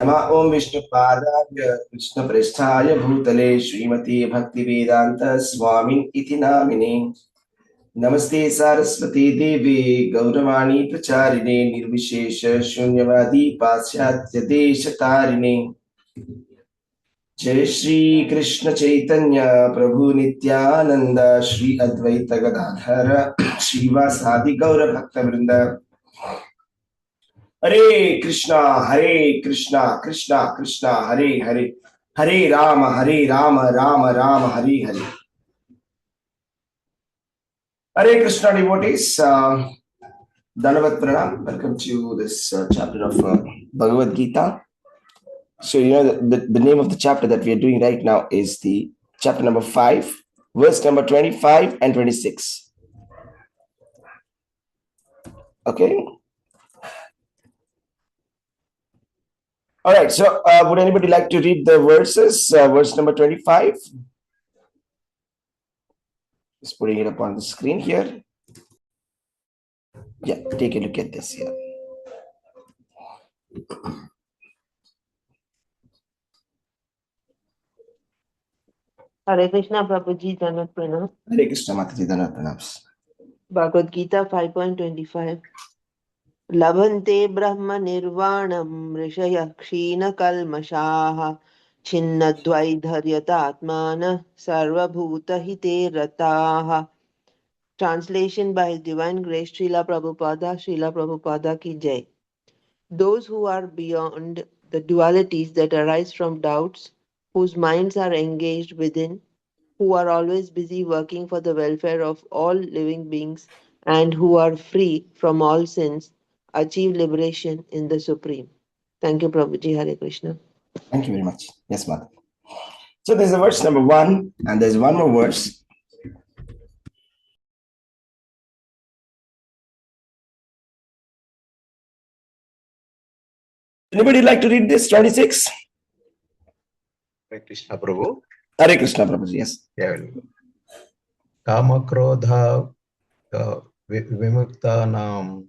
नमः ओम विष्णुपादाय कृष्णप्रेष्ठाय भूतले श्रीमती भक्तिवेदांत स्वामी इति नामिने नमस्ते सारस्वती देवी गौरवाणी प्रचारिणे निर्विशेष शून्यवादी पाश्चात्य देश तारिणे जय श्री कृष्ण चैतन्य प्रभु नित्यानंद श्री अद्वैत गदाधर श्रीवासादि गौर भक्त वृंद हरे Krishna Krishna Krishna Hare Hare Hare Ram Ram Ram Hare Hare. Hare Krishna devotees, Dhanavad Pranam. Welcome to this chapter of Bhagavad Gita. So, you know, the name of the chapter that we are doing right now is the chapter number 5, verse number 25 and 26. Okay. All right. So, would anybody like to read the verses? Verse number 25. Just putting it up on the screen here. Yeah, take a look at this here. Hare Krishna Prabhuji, Dhanat Pranam. Hare Krishna Mataji, Dhanat Pranams. Bhagavad Gita 5.25. Labhante Brahma Nirvanam Rishaya Kshina Kalmashaha Chinnadvaidharyatatmana Sarva Bhuta Hite Rataha. Translation by His Divine Grace Srila Prabhupada ki Jai. Those who are beyond the dualities that arise from doubts, whose minds are engaged within, who are always busy working for the welfare of all living beings, and who are free from all sins, achieve liberation in the Supreme. Thank you, Prabhuji. Hare Krishna. Thank you very much. Yes, Mother. So there's a verse number 1, and there's one more verse. Anybody like to read this? 26? Hare Krishna Prabhu. Hare Krishna Prabhu, yes. Yeah. Kama Krodha Vimuktanam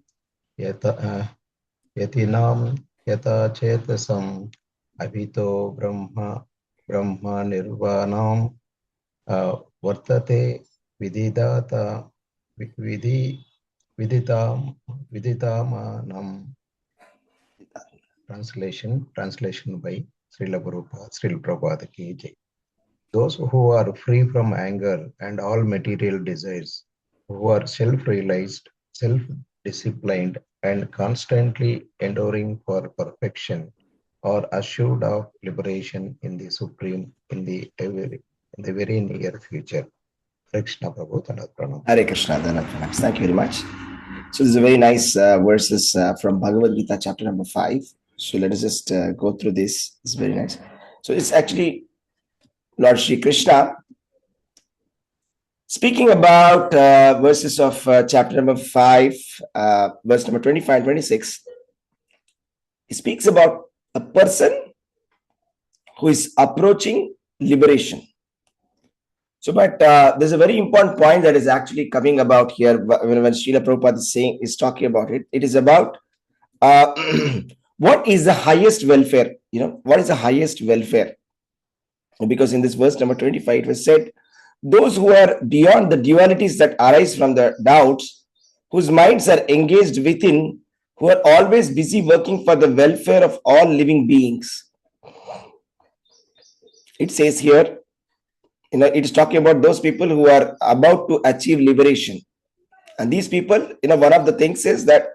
Yatinam Yata Chetasam Abhito Brahma Nirvanam Vartate Vididata Viditamanam. Translation by Srila Prabhupada ki Jai. Those who are free from anger and all material desires, who are self-realized, self-disciplined, and constantly enduring for perfection, are assured of liberation in the Supreme in the very near future. Hare Krishna Prabhu, Dhanat Pranam. Hare Krishna, Dhanat Pranam. Thank you very much. So this is a very nice verses from Bhagavad Gita chapter number 5. So let us just go through this. It's very nice. So it's actually Lord Shri Krishna speaking about verses of chapter number 5, verse number 25 and 26. He speaks about a person who is approaching liberation. So, but there's a very important point that is actually coming about here when Srila Prabhupada is talking about it. It is about what is the highest welfare? You know, what is the highest welfare? Because in this verse number 25, it was said, those who are beyond the dualities that arise from the doubts, whose minds are engaged within, who are always busy working for the welfare of all living beings. It says here, you know, it is talking about those people who are about to achieve liberation. And these people, you know, one of the things is that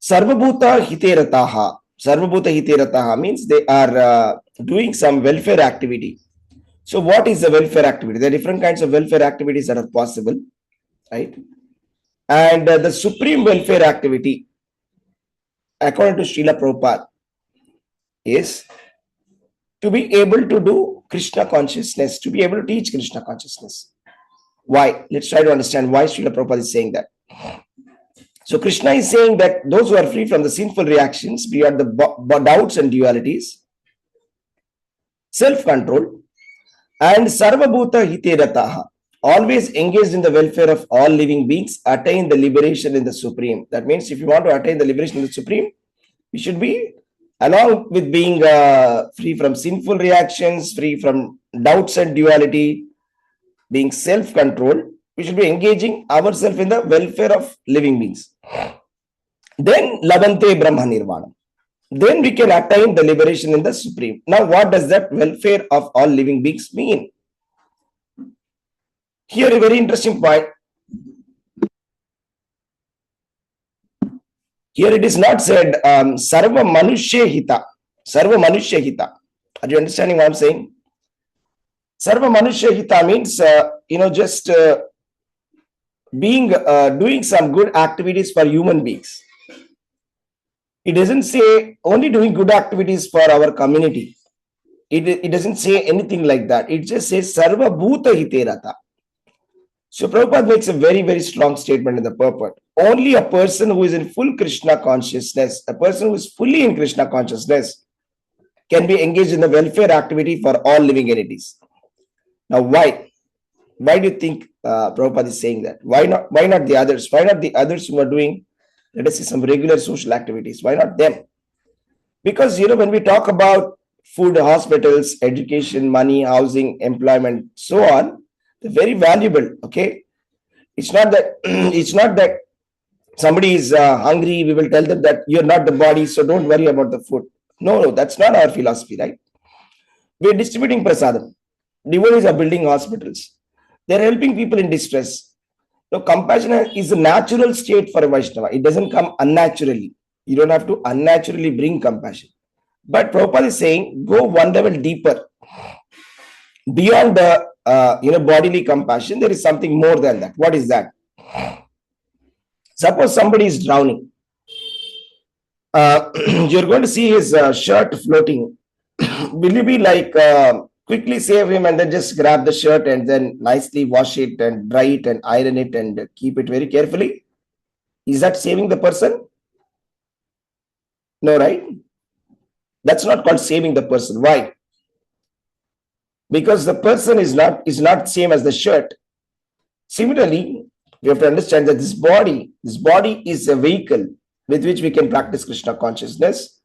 Sarvabhuta Hiterataha. Sarvabhuta Hiterataha means they are doing some welfare activity. So what is the welfare activity? There are different kinds of welfare activities that are possible, right? And the supreme welfare activity, according to Srila Prabhupada, is to be able to do Krishna consciousness, to be able to teach Krishna consciousness. Why? Let's try to understand why Srila Prabhupada is saying that. So Krishna is saying that those who are free from the sinful reactions, beyond the doubts and dualities, self-control, and Sarvabhuta Hiterataha, always engaged in the welfare of all living beings, attain the liberation in the Supreme. That means if you want to attain the liberation in the Supreme, We should be, along with being free from sinful reactions, free from doubts and duality, being self-controlled, we should be engaging ourselves in the welfare of living beings. Then labante Brahma Nirvana. Then we can attain the liberation in the Supreme. Now, what does that welfare of all living beings mean? Here, a very interesting point. Here it is not said Sarva Manushya Hita. Sarva Manushya Hita. Are you understanding what I'm saying? Sarva Manushya Hita means, just doing some good activities for human beings. It doesn't say only doing good activities for our community. It doesn't say anything like that. It just says Sarva Bhuta Hiterata. So Prabhupada makes a very, very strong statement in the purport. Only a person who is in full Krishna consciousness, a person who is fully in Krishna consciousness, can be engaged in the welfare activity for all living entities. Now, why? Why do you think Prabhupada is saying that? Why not? Why not the others? Why not the others who are doing, let us say, some regular social activities? Why not them? Because when we talk about food, hospitals, education, money, housing, employment, so on, they're very valuable. Okay, it's not that it's not that somebody is hungry, we will tell them that you're not the body, so don't worry about the food. No, that's not our philosophy, right? We're distributing prasadam. Devotees are building hospitals. They're helping people in distress. So compassion is a natural state for a Vaishnava. It doesn't come unnaturally. You don't have to unnaturally bring compassion. But Prabhupada is saying, go one level deeper. Beyond the bodily compassion, there is something more than that. What is that? Suppose somebody is drowning. You're going to see his shirt floating. Will you be like, quickly save him and then just grab the shirt and then nicely wash it and dry it and iron it and keep it very carefully? Is that saving the person? No, right? That's not called saving the person. Why? Because the person is not same as the shirt. Similarly, we have to understand that this body is a vehicle with which we can practice Krishna consciousness.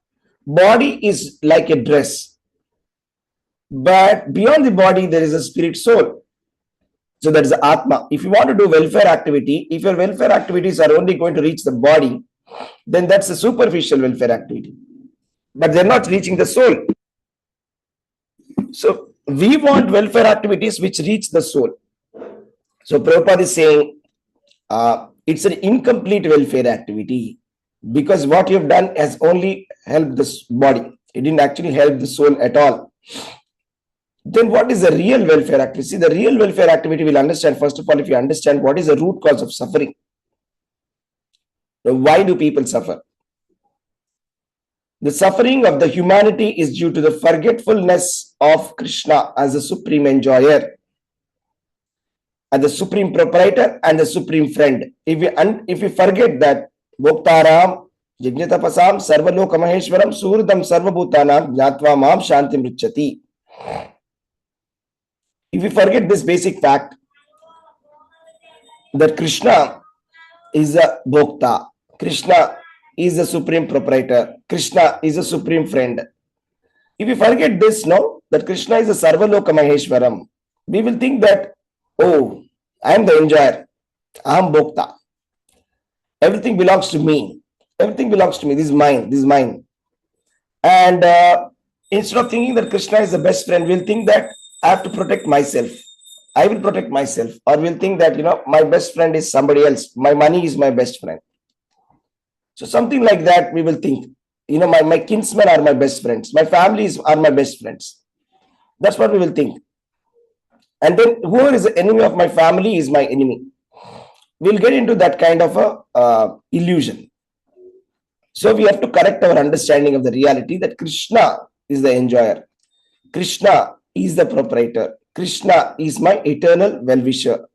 Body is like a dress. But beyond the body, there is a spirit soul. So that is the Atma. If you want to do welfare activity, if your welfare activities are only going to reach the body, then that's a superficial welfare activity. But they're not reaching the soul. So we want welfare activities which reach the soul. So Prabhupada is saying it's an incomplete welfare activity because what you've done has only helped the body. It didn't actually help the soul at all. Then what is the real welfare activity? See, the real welfare activity we'll understand, first of all, if you understand what is the root cause of suffering. So why do people suffer? The suffering of the humanity is due to the forgetfulness of Krishna as the supreme enjoyer, as the supreme proprietor and the supreme friend. If we forget that Bhoktaram, Jignatapasam, Sarvaloka Maheshwaram, Suhridam Sarvabhutanam, Jnatva Mam Shanti Mrichati. If we forget this basic fact that Krishna is a Bhokta, Krishna is the supreme proprietor, Krishna is a supreme friend. If we forget this, that Krishna is a Sarvaloka Maheshwaram, we will think that, oh, I am the enjoyer, I am Bhokta. Everything belongs to me. Everything belongs to me. This is mine. And instead of thinking that Krishna is the best friend, we'll think that I have to protect myself. I will protect myself. Or we'll think that, my best friend is somebody else. My money is my best friend. So something like that we will think. My kinsmen are my best friends. My families are my best friends. That's what we will think. And then whoever is the enemy of my family is my enemy. We'll get into that kind of a illusion. So we have to correct our understanding of the reality that Krishna is the enjoyer. Krishna is the proprietor. Krishna is my eternal well-wisher.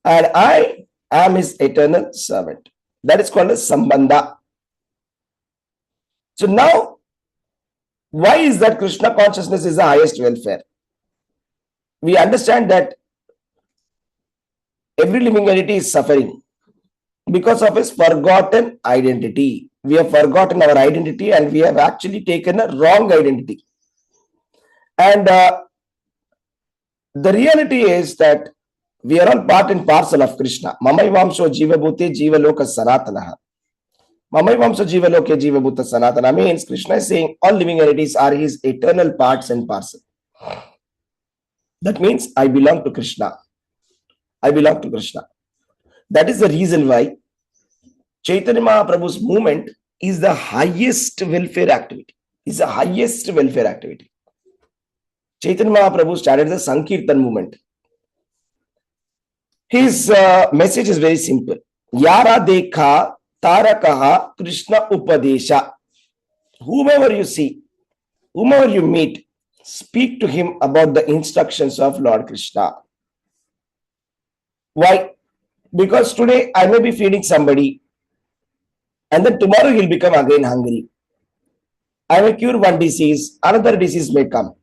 And I am his eternal servant. That is called a Sambandha. So now, why is that Krishna consciousness is the highest welfare? We understand that every living entity is suffering. because of his forgotten identity. We have forgotten our identity and we have actually taken a wrong identity. And the reality is that we are all part and parcel of Krishna. Mamaivamsho jiva bhute jiva loka sanatana. Mamaivamsho jiva loke jiva bhuta sanatana means Krishna is saying all living entities are his eternal parts and parcel. That means I belong to Krishna. I belong to Krishna. That is the reason why Chaitanya Mahaprabhu's movement is the highest welfare activity. Is the highest welfare activity. Chaitanya Mahaprabhu started the Sankirtan movement. His message is very simple. Yara dekha tarakaha Krishna upadesha. Whomever you see, whomever you meet, speak to him about the instructions of Lord Krishna. Why? Because today I may be feeding somebody and then tomorrow he'll become again hungry. I may cure one disease, another disease may come.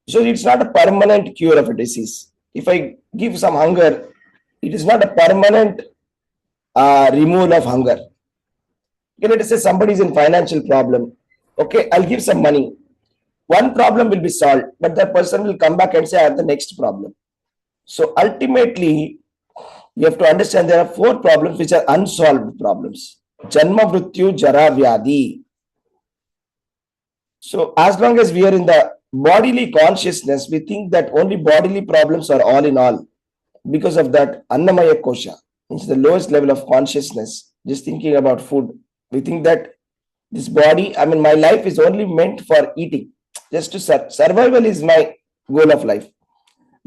So it's not a permanent cure of a disease. If I give some hunger, it is not a permanent removal of hunger. Okay, let us say somebody is in financial problem. Okay, I'll give some money. One problem will be solved, but that person will come back and say, I have the next problem. So ultimately, you have to understand there are 4 problems which are unsolved problems. Janma, Mrityu, Jara, Vyadhi. So as long as we are in the bodily consciousness, we think that only bodily problems are all in all. Because of that, Annamaya Kosha, which is the lowest level of consciousness, just thinking about food. We think that this body, my life is only meant for eating. Just to survival is my goal of life.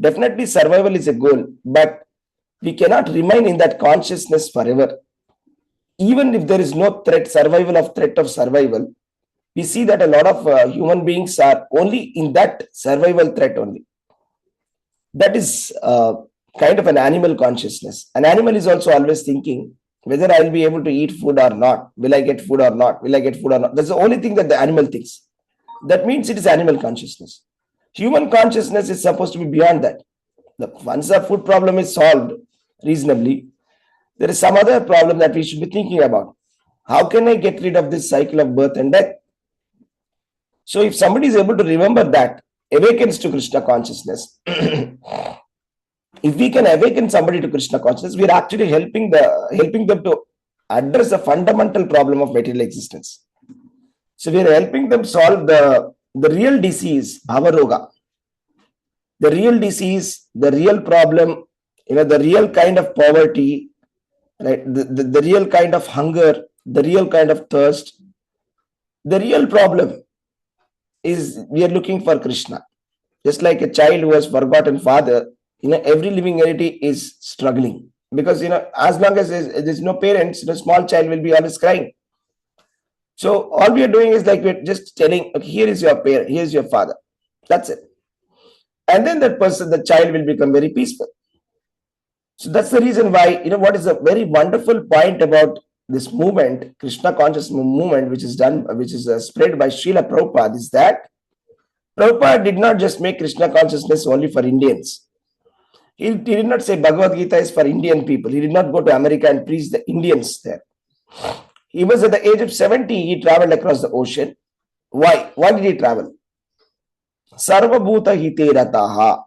Definitely survival is a goal, but we cannot remain in that consciousness forever. Even if there is no threat of survival, we see that a lot of human beings are only in that survival threat only. That is kind of an animal consciousness. An animal is also always thinking whether I'll be able to eat food or not. Will I get food or not? Will I get food or not? That's the only thing that the animal thinks. That means it is animal consciousness. Human consciousness is supposed to be beyond that. Once the food problem is solved reasonably, there is some other problem that we should be thinking about. How can I get rid of this cycle of birth and death? So if somebody is able to remember that, awakens to Krishna consciousness, if we can awaken somebody to Krishna consciousness, we are actually helping them to address the fundamental problem of material existence. So we are helping them solve the real disease, Avaroga. The real disease, the real problem, the real kind of poverty, right? The real kind of hunger, the real kind of thirst. The real problem is we are looking for Krishna. Just like a child who has forgotten father, every living entity is struggling. Because, as long as there's no parents, the small child will be always crying. So all we are doing is like we're just telling, okay, here is your parent, here's your father. That's it. And then that person, the child will become very peaceful. So that's the reason why, what is a very wonderful point about this movement, Krishna conscious movement, which is spread by Srila Prabhupada, is that Prabhupada did not just make Krishna consciousness only for Indians. He did not say Bhagavad Gita is for Indian people. He did not go to America and preach the Indians there. He was at the age of 70, he traveled across the ocean. Why? Why did he travel? Sarva Bhuta Hite Rataha.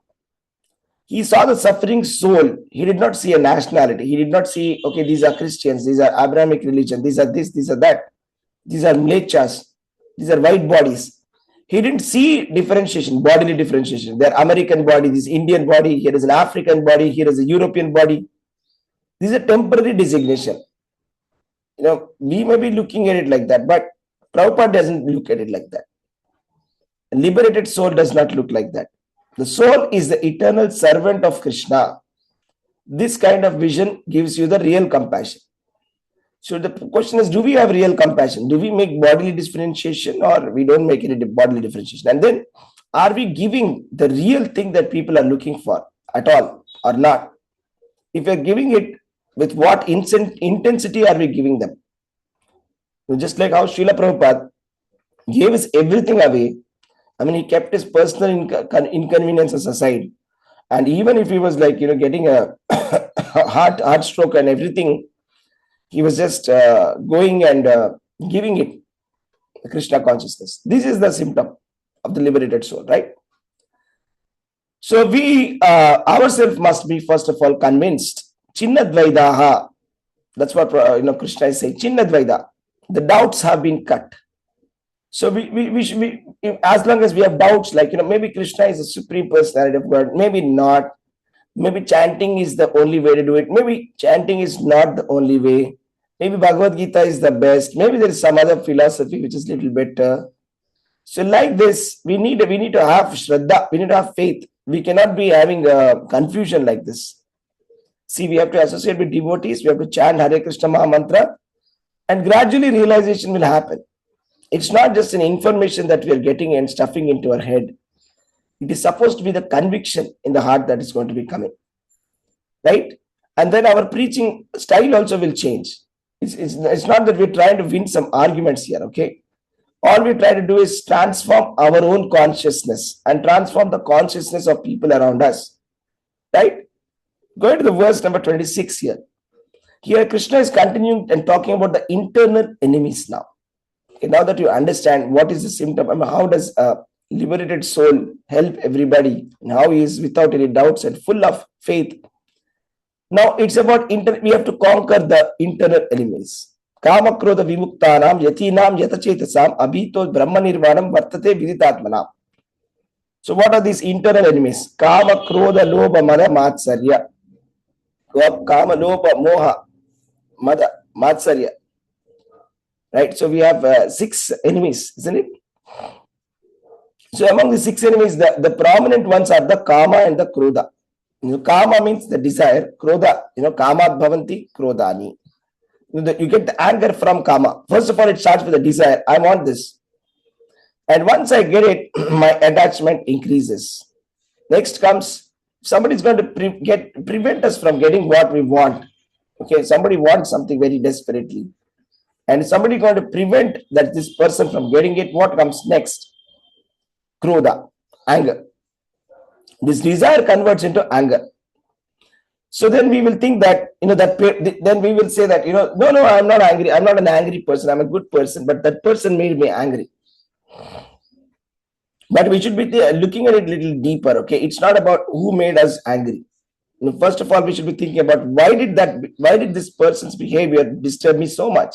He saw the suffering soul. He did not see a nationality. He did not see, okay, these are Christians, these are Abrahamic religion, these are this, these are that. These are mlechas, these are white bodies. He didn't see differentiation, bodily differentiation. There are American body, this Indian body, here is an African body, here is a European body. This is a temporary designation. We may be looking at it like that, but Prabhupada doesn't look at it like that. A liberated soul does not look like that. The soul is the eternal servant of Krishna. This kind of vision gives you the real compassion. So the question is, do we have real compassion? Do we make bodily differentiation or we don't make any bodily differentiation? And then are we giving the real thing that people are looking for at all or not? If we're giving it, with what intensity are we giving them? Just like how Srila Prabhupada gave us everything away. He kept his personal inconveniences aside. And even if he was like, getting a heart stroke and everything, He was just going and giving it Krishna consciousness. This is the symptom of the liberated soul, right? So we ourselves must be first of all convinced. Chinnadvaidaha. That's what Krishna is saying. Chinnadvaida. The doubts have been cut. So we should be, as long as we have doubts, like maybe Krishna is a supreme personality of God, maybe not. Maybe chanting is the only way to do it. Maybe chanting is not the only way. Maybe Bhagavad Gita is the best. Maybe there is some other philosophy which is little better. So like this, we need to have Shraddha. We need to have faith. We cannot be having a confusion like this. See, we have to associate with devotees. We have to chant Hare Krishna Maha Mantra, and gradually realization will happen. It's not just an information that we are getting and stuffing into our head. It is supposed to be the conviction in the heart that is going to be coming, right? And then our preaching style also will change. It's not that we're trying to win some arguments here, okay? All we try to do is transform our own consciousness and transform the consciousness of people around us, right? Go to the verse number 26 here. Here Krishna is continuing and talking about the internal enemies now. Okay, now that you understand what is the symptom, and how does a liberated soul help everybody, and how he is without any doubts and full of faith. Now it's about we have to conquer the internal enemies. Kama krodha vimuktanam yatinam yatachetasam abhito brahma nirvanam vartate viditatmanam. So what are these internal enemies? Kama krodha lobha mada matsarya. Kama lobha moha mada matsarya. Right, so we have 6 enemies, isn't it? So among the 6 enemies, the prominent ones are the kama and the krodha. Kama means the desire. Krodha, kamat bhavanti krodhani. You get the anger from kama. First of all, it starts with the desire. I want this. And once I get it, my attachment increases. Next comes, somebody is going to prevent us from getting what we want. Okay, somebody wants something very desperately. And somebody is going to prevent this person from getting it. What comes next? Krodha, anger. This desire converts into anger. So then we will think that, then we will say that, no, I'm not angry. I'm not an angry person. I'm a good person. But that person made me angry. But we should be looking at it a little deeper. Okay, it's not about who made us angry. First of all, we should be thinking about why did this person's behavior disturb me so much?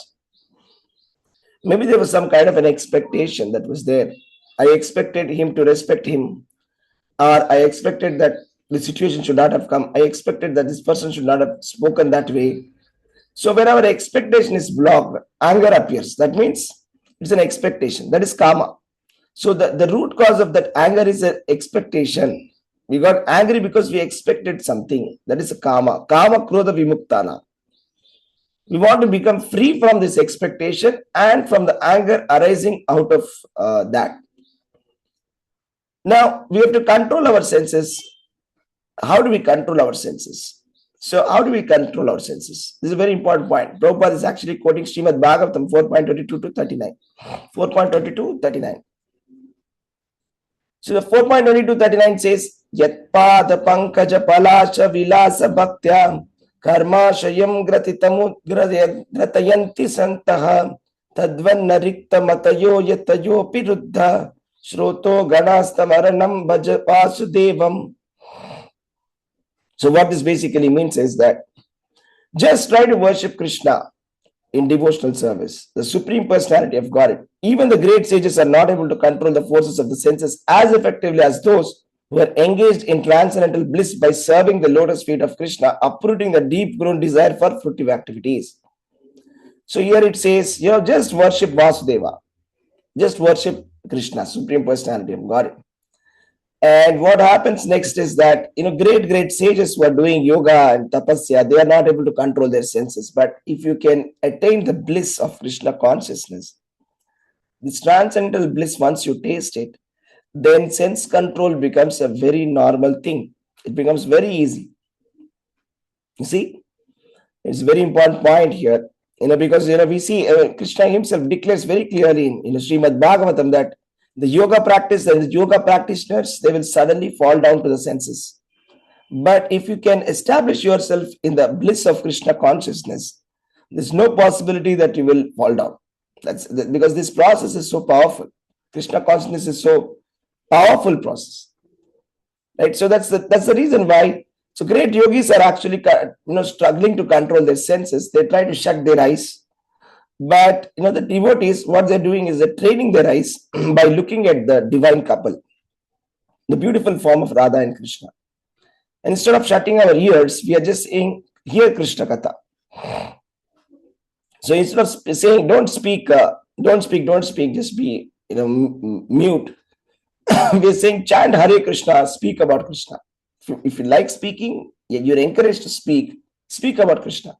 Maybe there was some kind of an expectation that was there. I expected him to respect him, or I expected that the situation should not have come. I expected that this person should not have spoken that way. So whenever expectation is blocked, anger appears. That means it's an expectation. That is kama. So the root cause of that anger is an expectation. We got angry because we expected something. That is a kama. Kama krodha vimuktana. We want to become free from this expectation and from the anger arising out of that. Now, we have to control our senses. How do we control our senses? So, how do we control our senses? This is a very important point. Prabhupada is actually quoting Srimad Bhagavatam 4.22 to 39. 4.22, 39. So, the 4.22, 39 says, Yatpada pankaja palasha vilasa bhaktya karmashayam gratayanti santaha tadvanna rikta matayo yatayo piruddha shroto ganastamaranam bhaja vasudevam. So what this basically means is that just try to worship Krishna in devotional service, the Supreme Personality of God. Even the great sages are not able to control the forces of the senses as effectively as those who are engaged in transcendental bliss by serving the lotus feet of Krishna, uprooting the deep-grown desire for fruitive activities. So here it says, just worship Vasudeva. Just worship Krishna, Supreme Personality of God. And what happens next is that, great sages who are doing yoga and tapasya, they are not able to control their senses. But if you can attain the bliss of Krishna consciousness, this transcendental bliss, once you taste it, then sense control becomes a very normal thing. It becomes very easy. You see, it's a very important point here, because, we see Krishna himself declares very clearly in Srimad Bhagavatam that the yoga practice and the yoga practitioners, they will suddenly fall down to the senses. But if you can establish yourself in the bliss of Krishna consciousness, There's no possibility that you will fall down. That's because this process is so powerful. Krishna consciousness is so powerful process, right? So that's the reason why. So great yogis are actually struggling to control their senses. They try to shut their eyes, but the devotees, what they're doing is they're training their eyes by looking at the divine couple, the beautiful form of Radha and Krishna. And instead of shutting our ears, we are just saying, hear Krishna Katha. So instead of saying, don't speak, just be mute. We are saying, chant Hare Krishna, speak about Krishna. If you like speaking, you're encouraged to speak about Krishna.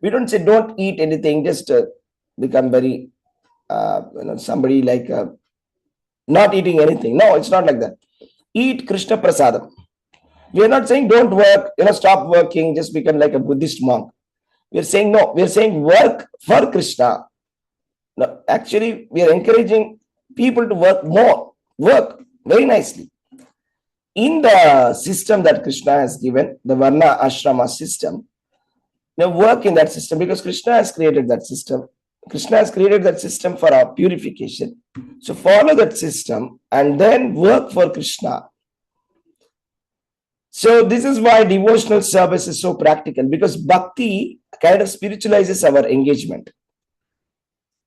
We don't say don't eat anything, just become very, somebody like not eating anything. No, it's not like that. Eat Krishna Prasadam. We are not saying don't work, stop working, just become like a Buddhist monk. We are saying no, we are saying work for Krishna. No, actually, we are encouraging people to work more, work very nicely. In the system that Krishna has given, the Varna Ashrama system, work in that system because Krishna has created that system. Krishna has created that system for our purification. So follow that system and then work for Krishna. So this is why devotional service is so practical, because bhakti kind of spiritualizes our engagement.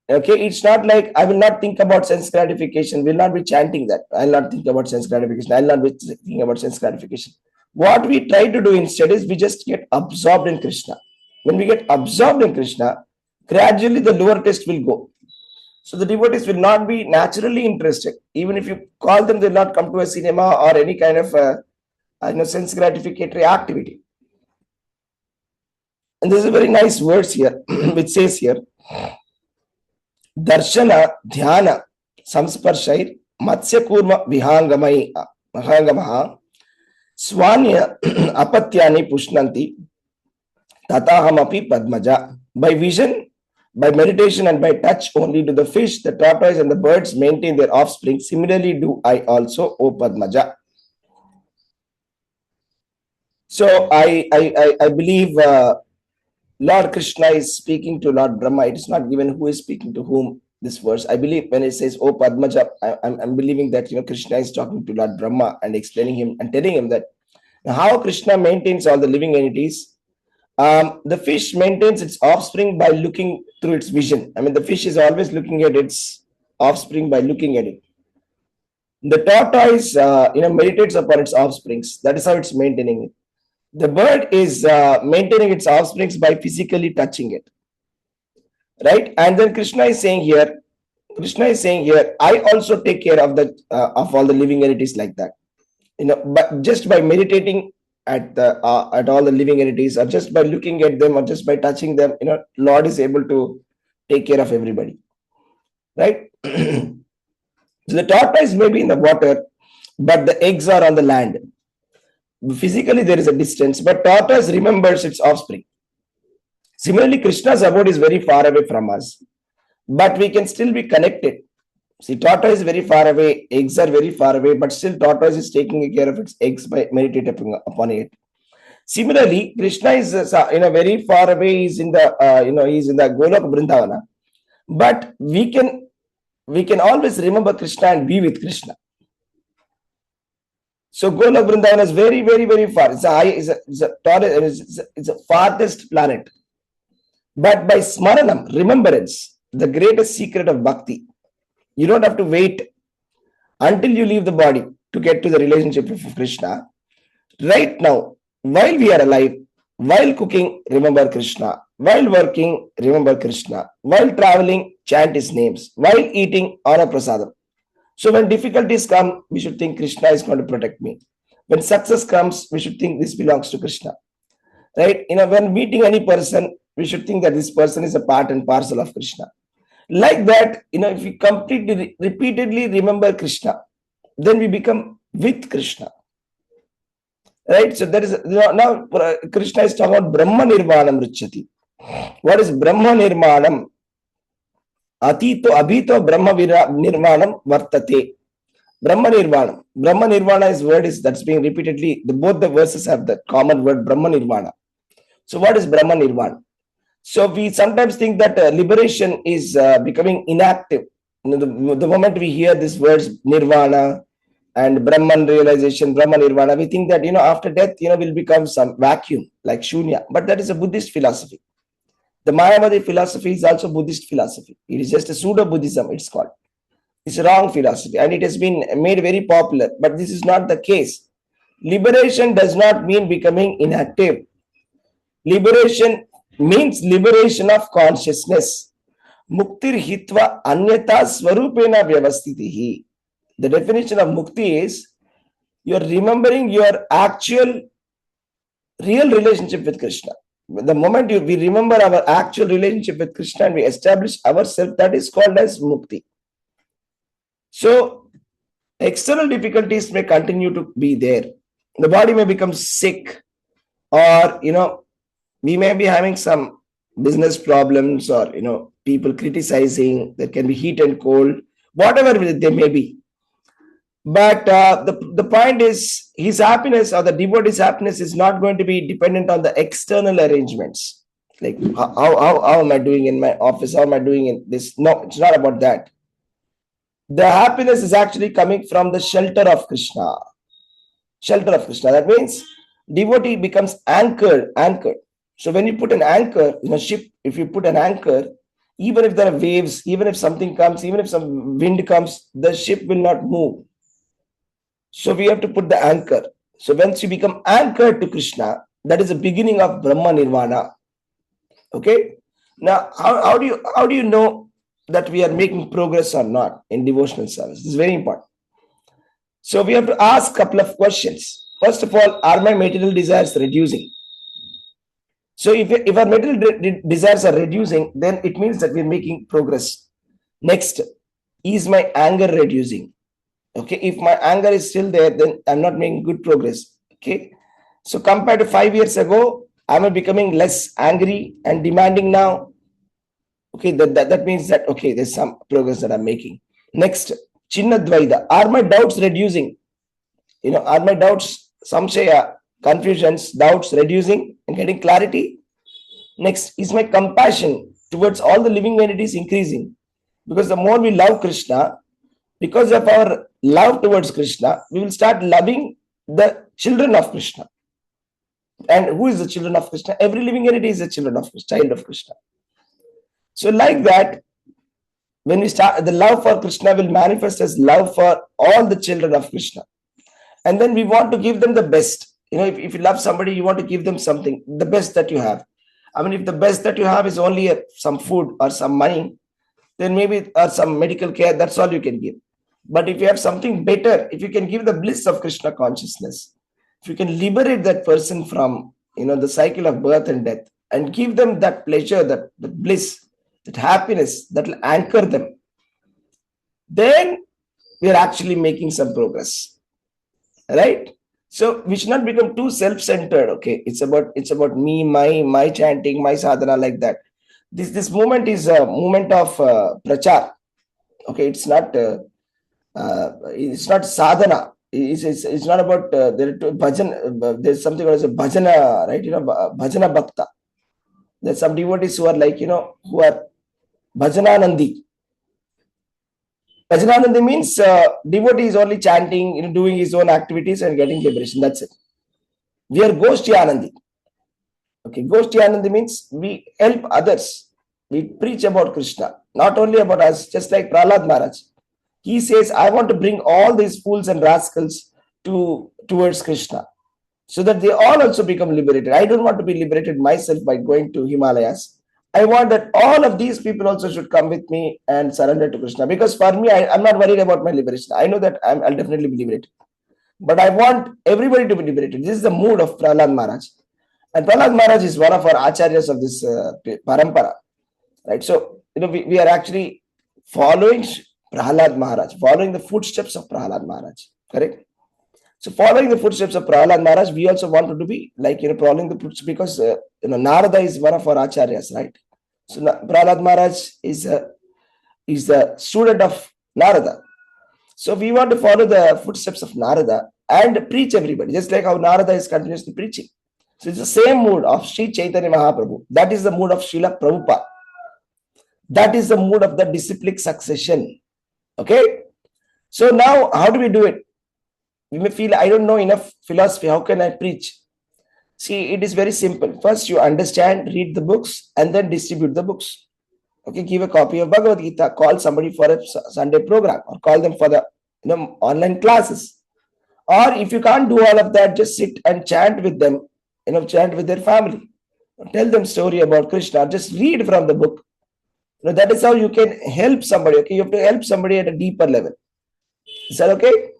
Okay, it's not like I will not think about sense gratification, will not be chanting that. I'll not think about sense gratification, I'll not be thinking about sense gratification. What we try to do instead is we just get absorbed in Krishna. When we get absorbed in Krishna, gradually the lower test will go. So the devotees will not be naturally interested. Even if you call them, they'll not come to a cinema or any kind of sense gratificatory activity. And there's a very nice verse here, which says here, Darshana Dhyana Samsparshair Matsya Kurma Vihangamaha Swanya Apatyani Pushnanti Tatahamapi Padmaja. By vision, by meditation, and by touch only do the fish, the tortoise, and the birds maintain their offspring. Similarly do I also, O Padmaja. So I believe Lord Krishna is speaking to Lord Brahma. It is not given who is speaking to whom this verse. I believe when it says, "Oh Padmaja," I'm believing that Krishna is talking to Lord Brahma and explaining him and telling him that how Krishna maintains all the living entities. The fish maintains its offspring by looking through its vision. I mean, the fish is always looking at its offspring by looking at it. The tortoise, meditates upon its offsprings. That is how it's maintaining it. The bird is maintaining its offsprings by physically touching it, right? And then Krishna is saying here, I also take care of the of all the living entities like that. But just by meditating at all the living entities, or just by looking at them, or just by touching them, Lord is able to take care of everybody, right? So the tortoise may be in the water, but the eggs are on the land. Physically there is a distance, but tortoise remembers its offspring. Similarly, Krishna's abode is very far away from us, but we can still be connected. See, tortoise is very far away, eggs are very far away, but still tortoise is taking care of its eggs by meditating upon it. Similarly, Krishna is very far away. He's in the he's in the Golok Vrindavana, but we can always remember Krishna and be with Krishna. So Golok Vrindavana is very, very, very far. It's a farthest planet. But by smaranam, remembrance, the greatest secret of bhakti, you don't have to wait until you leave the body to get to the relationship of Krishna. Right now, while we are alive, while cooking, remember Krishna. While working, remember Krishna. While traveling, chant his names. While eating, honor prasadam. So when difficulties come, we should think Krishna is going to protect me. When success comes, we should think this belongs to Krishna. Right? When meeting any person, we should think that this person is a part and parcel of Krishna. Like that, if we completely, repeatedly remember Krishna, then we become with Krishna. Right? So there is now Krishna is talking about Brahma Nirvanam Richati. What is Brahma Nirmanam? Atito abhito Brahma Nirvanam Vartate. Brahma Nirvana. Brahma Nirvana is word that's being repeatedly, both the verses have the common word Brahma Nirvana. So what is Brahma Nirvana? So we sometimes think that liberation is becoming inactive. The moment we hear these words nirvana and Brahman realization, Brahman nirvana, we think that after death will become some vacuum like shunya. But that is a Buddhist philosophy. The Mayavadi philosophy is also Buddhist philosophy. It is just a pseudo Buddhism. It's called. It's a wrong philosophy, and it has been made very popular. But this is not the case. Liberation does not mean becoming inactive. Liberation means liberation of consciousness. Muktir hitva anyata swarupena vyavastitihi. The definition of mukti is you're remembering your actual real relationship with Krishna. The moment we remember our actual relationship with Krishna and we establish ourselves, that is called as mukti. So external difficulties may continue to be there. The body may become sick, or we may be having some business problems, or people criticizing. There can be heat and cold, whatever they may be. But the point is, his happiness or the devotee's happiness is not going to be dependent on the external arrangements. Like how am I doing in my office? How am I doing in this? No, it's not about that. The happiness is actually coming from the shelter of Krishna. Shelter of Krishna. That means devotee becomes anchored. So when you put an anchor in a ship, if you put an anchor, even if there are waves, even if something comes, even if some wind comes, the ship will not move. So we have to put the anchor. So once you become anchored to Krishna, that is the beginning of Brahma Nirvana. Okay. Now, how do you know that we are making progress or not in devotional service? This is very important. So we have to ask a couple of questions. First of all, are my material desires reducing? So if our material desires are reducing, then it means that we're making progress. Next, is my anger reducing? Okay, if my anger is still there, then I'm not making good progress. Okay, so compared to 5 years ago, I'm becoming less angry and demanding now. Okay, that means that, okay, there's some progress that I'm making. Next, Chinna Dvaida, are my doubts reducing? Are my doubts, samshaya, confusions, doubts reducing and getting clarity? Next, is my compassion towards all the living entities increasing? Because the more we love Krishna, because of our love towards Krishna, we will start loving the children of Krishna. And who is the children of Krishna? Every living entity is a children of Krishna, child of Krishna. So like that, when we start, the love for Krishna will manifest as love for all the children of Krishna. And then we want to give them the best. If you love somebody, you want to give them something, the best that you have. I mean, if the best that you have is only some food or some money, then maybe, or some medical care, that's all you can give. But if you have something better, if you can give the bliss of Krishna consciousness, if you can liberate that person from the cycle of birth and death, and give them that pleasure, that bliss, that happiness that will anchor them, then we are actually making some progress, right? So we should not become too self-centered. Okay, it's about me, my chanting, my sadhana, like that. This movement is a movement of prachar. Okay, it's not sadhana. It's not about there's something called as a bhajana, right? Bhajana bhakta. There's some devotees who are like, who are bhajananandi. Bhajananandi means devotee is only chanting, doing his own activities and getting liberation. That's it. We are Goshti Anandi. Okay, Goshti Anandi means we help others. We preach about Krishna, not only about us, just like Prahlad Maharaj. He says, I want to bring all these fools and rascals towards Krishna, so that they all also become liberated. I don't want to be liberated myself by going to Himalayas. I want that all of these people also should come with me and surrender to Krishna. Because for me, I'm not worried about my liberation. I know that I'll definitely be liberated. But I want everybody to be liberated. This is the mood of Prahlad Maharaj. And Prahlad Maharaj is one of our acharyas of this parampara. Right? So, we are actually following Prahlad Maharaj, following the footsteps of Prahlad Maharaj. Correct? So following the footsteps of Prahlad Maharaj, we also wanted to be like, following the footsteps, because, Narada is one of our acharyas, right? So Prahlad Maharaj is the student of Narada. So we want to follow the footsteps of Narada and preach everybody, just like how Narada is continuously preaching. So it's the same mood of Sri Chaitanya Mahaprabhu. That is the mood of Srila Prabhupada. That is the mood of the disciplic succession. Okay. So now, how do we do it? We may feel, I don't know enough philosophy. How can I preach? See, it is very simple. First, you understand, read the books, and then distribute the books. Okay, give a copy of Bhagavad Gita, call somebody for a Sunday program, or call them for the online classes. Or if you can't do all of that, just sit and chant with them, chant with their family. Tell them story about Krishna. Just read from the book. That is how you can help somebody. Okay, you have to help somebody at a deeper level. Is that okay?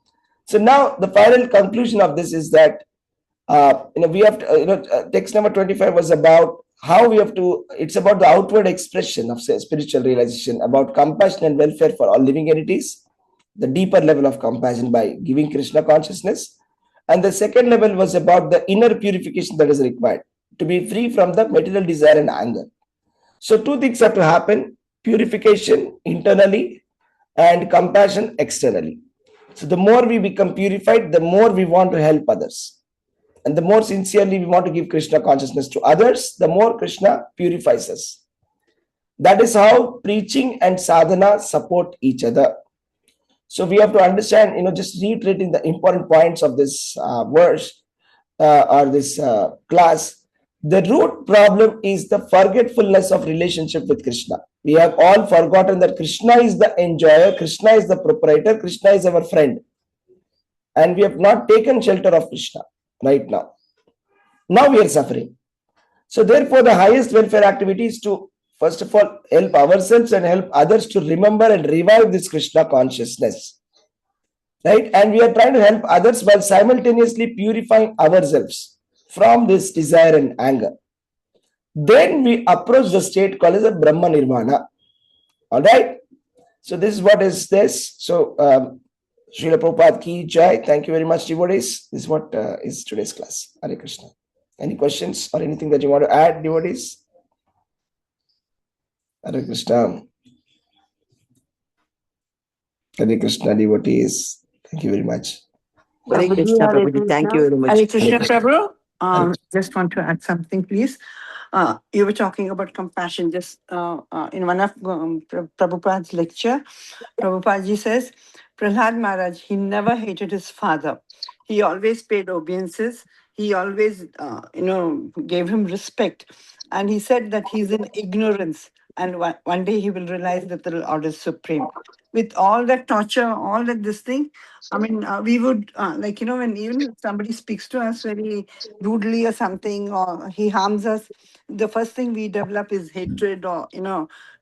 So now the final conclusion of this is that we have to, text number 25 was about how we have to, it's about the outward expression of spiritual realization, about compassion and welfare for all living entities, the deeper level of compassion by giving Krishna consciousness. And the second level was about the inner purification that is required to be free from the material desire and anger. So two things have to happen: purification internally and compassion externally. So the more we become purified, the more we want to help others. And the more sincerely we want to give Krishna consciousness to others, the more Krishna purifies us. That is how preaching and sadhana support each other. So we have to understand, just reiterating the important points of this verse or this class. The root problem is the forgetfulness of relationship with Krishna. We have all forgotten that Krishna is the enjoyer, Krishna is the proprietor, Krishna is our friend. And we have not taken shelter of Krishna right now. Now we are suffering. So therefore, the highest welfare activity is to, first of all, help ourselves and help others to remember and revive this Krishna consciousness. Right? And we are trying to help others while simultaneously purifying ourselves from this desire and anger. Then we approach the state called as a Brahma Nirvana. All right? So this is what is this. So Srila Prabhupada Ki Jai. Thank you very much, devotees. This is what is today's class. Hare Krishna. Any questions or anything that you want to add, devotees? Hare Krishna. Hare Krishna, devotees. Thank you very much. Hare Krishna, Prabhuji. Thank you very much. Hare Krishna, Prabhu. Just want to add something, please. You were talking about compassion. Just in one of Prabhupada's lecture, Prabhupada says, Prahlad Maharaj, he never hated his father. He always paid obeisances. He always, gave him respect. And he said that he's in ignorance. And one day he will realize that the Lord is supreme. With all that torture, all that this thing, I mean, we would, when even somebody speaks to us very rudely or something, or he harms us, the first thing we develop is hatred, or,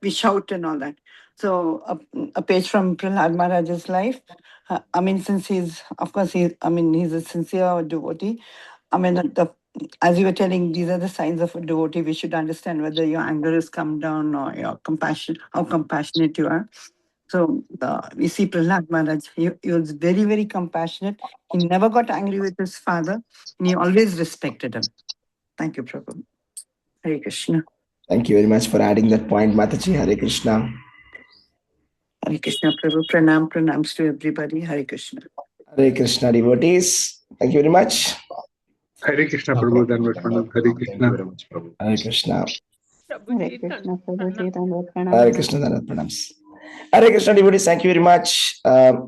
we shout and all that. So a page from Prahlad Maharaj's life. Since he's a sincere devotee. As you were telling, these are the signs of a devotee. We should understand whether your anger has come down or your compassion, how compassionate you are. So we see Prahlad Maharaj, he was very, very compassionate. He never got angry with his father, and he always respected him. Thank you, Prabhu. Hare Krishna. Thank you very much for adding that point, Mataji. Hare Krishna. Hare Krishna, Prabhu. Pranams to everybody. Hare Krishna. Hare Krishna, devotees. Thank you very much. Hare Krishna, Prabhu. Hare Thank you very much, Prabhu. Hare Krishna. Hare Krishna, Prabhuji, Hare Krishna, Pranams. Hare Krishna, devotees. Thank you very much.